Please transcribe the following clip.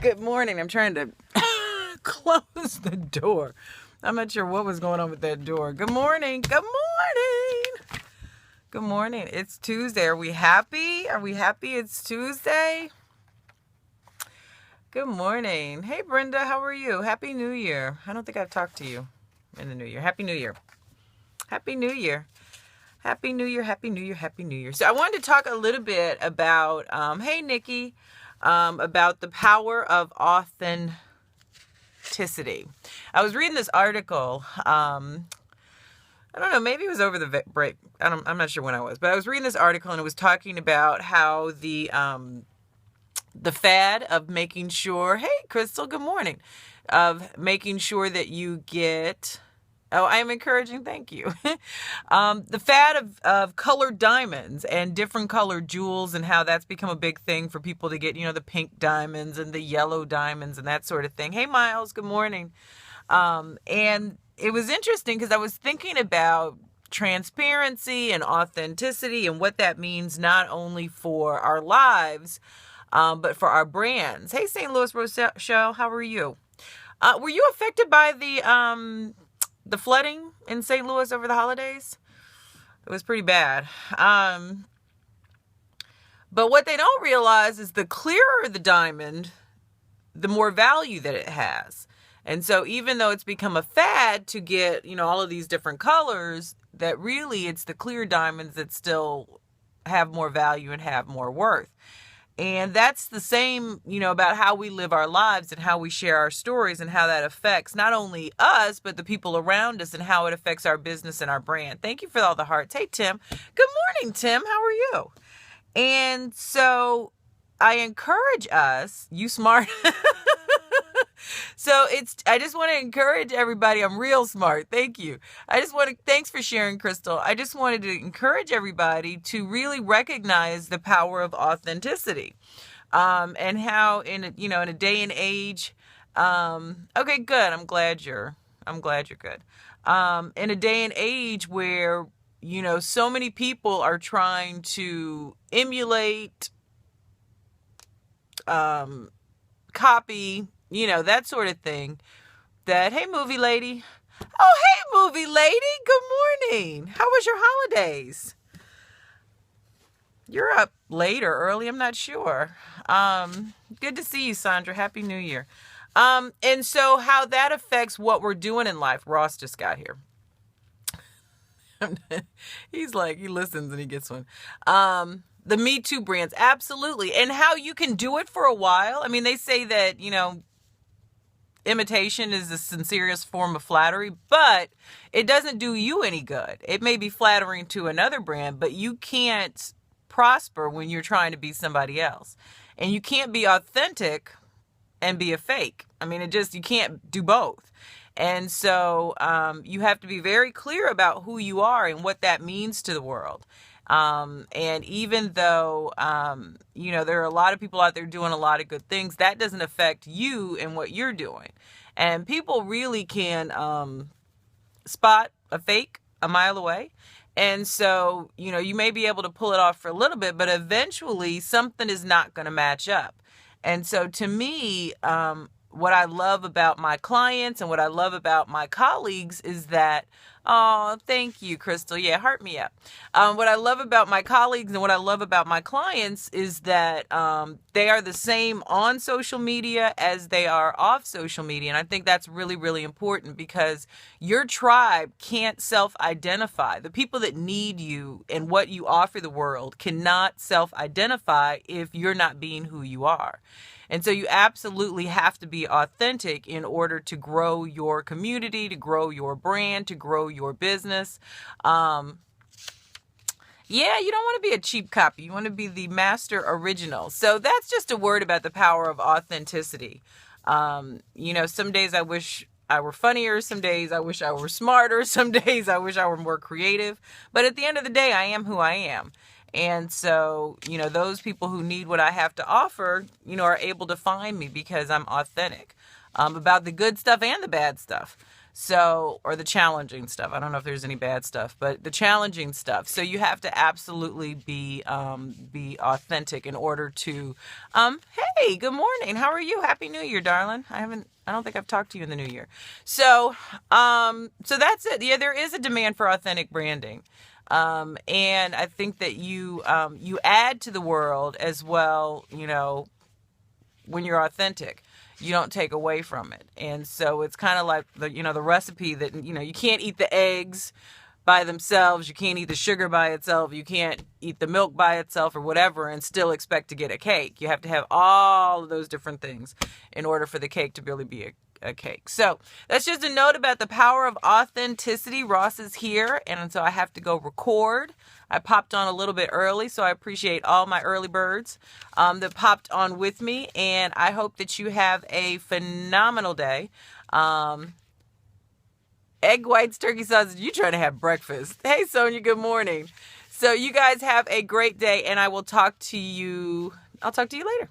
Good morning. I'm trying to close the door. I'm not sure what was going on with that door. Good morning. Good morning. Good morning. It's Tuesday. Are we happy? Are we happy it's Tuesday? Good morning. Hey, Brenda. How are you? Happy New Year. I don't think I've talked to you in the New Year. Happy New Year. Happy New Year. Happy New Year. Happy New Year. Happy New Year. So I wanted to talk a little bit about, hey, Nikki, about the power of authenticity. I was reading this article. I don't know, maybe it was over the break. I'm not sure when I was, but I was reading this article and it was talking about how the fad of making sure, hey, Crystal, good morning, of making sure that you get, oh, I am encouraging, thank you. The fad of colored diamonds and different colored jewels and how that's become a big thing for people to get, the pink diamonds and the yellow diamonds and that sort of thing. Hey, Miles, good morning. And it was interesting because I was thinking about transparency and authenticity and what that means not only for our lives, but for our brands. Hey, St. Louis Rochelle, how are you? Were you affected by the flooding in St. Louis over the holidays? It was pretty bad. But what they don't realize is the clearer the diamond, the more value that it has. And so even though it's become a fad to get, all of these different colors, that really it's the clear diamonds that still have more value and have more worth. And that's the same, about how we live our lives and how we share our stories and how that affects not only us, but the people around us and how it affects our business and our brand. Thank you for all the hearts. Hey, Tim. Good morning, Tim. How are you? And so I encourage us, you smart. So I just want to encourage everybody. I'm real smart. Thank you. Thanks for sharing, Crystal. I just wanted to encourage everybody to really recognize the power of authenticity. And how in a day and age, okay, good. I'm glad you're good. In a day and age where, so many people are trying to emulate, copy, that sort of thing. Hey, movie lady. Oh, hey, movie lady. Good morning. How was your holidays? You're up late or early. I'm not sure. Good to see you, Sandra. Happy New Year. And so how that affects what we're doing in life. Ross just got here. He's like, he listens and he gets one. The Me Too brands. Absolutely. And how you can do it for a while. I mean, they say that, imitation is the sincerest form of flattery, but it doesn't do you any good. It may be flattering to another brand, but you can't prosper when you're trying to be somebody else. And you can't be authentic and be a fake. I mean, you can't do both. And so you have to be very clear about who you are and what that means to the world. And even though, there are a lot of people out there doing a lot of good things, that doesn't affect you and what you're doing. And people really can spot a fake a mile away. And so, you may be able to pull it off for a little bit, but eventually something is not going to match up. And so to me, what I love about my clients and what I love about my colleagues is that, oh, thank you, Crystal. Yeah, heart me up. What I love about my colleagues and what I love about my clients is that they are the same on social media as they are off social media. And I think that's really, really important because your tribe can't self-identify. The people that need you and what you offer the world cannot self-identify if you're not being who you are. And so you absolutely have to be authentic in order to grow your community, to grow your brand, to grow your business. You don't want to be a cheap copy. You want to be the master original. So that's just a word about the power of authenticity. Some days I wish I were funnier. Some days I wish I were smarter. Some days I wish I were more creative. But at the end of the day, I am who I am. And so, those people who need what I have to offer, are able to find me because I'm authentic about the good stuff and the bad stuff. So, or the challenging stuff. I don't know if there's any bad stuff, but the challenging stuff. So you have to absolutely be authentic in order to, hey, good morning. How are you? Happy New Year, darling. I don't think I've talked to you in the new year. So, so that's it. Yeah, there is a demand for authentic branding. And I think that you add to the world as well, when you're authentic. You don't take away from it. And so it's kind of like the recipe that, you can't eat the eggs by themselves. You can't eat the sugar by itself. You can't eat the milk by itself or whatever and still expect to get a cake. You have to have all of those different things in order for the cake to really be a cake. So that's just a note about the power of authenticity. Ross is here, and so I have to go record. I popped on a little bit early, so I appreciate all my early birds that popped on with me, and I hope that you have a phenomenal day. Egg whites, turkey sausage, you trying to have breakfast. Hey, Sonia, good morning. So you guys have a great day, and I'll talk to you later.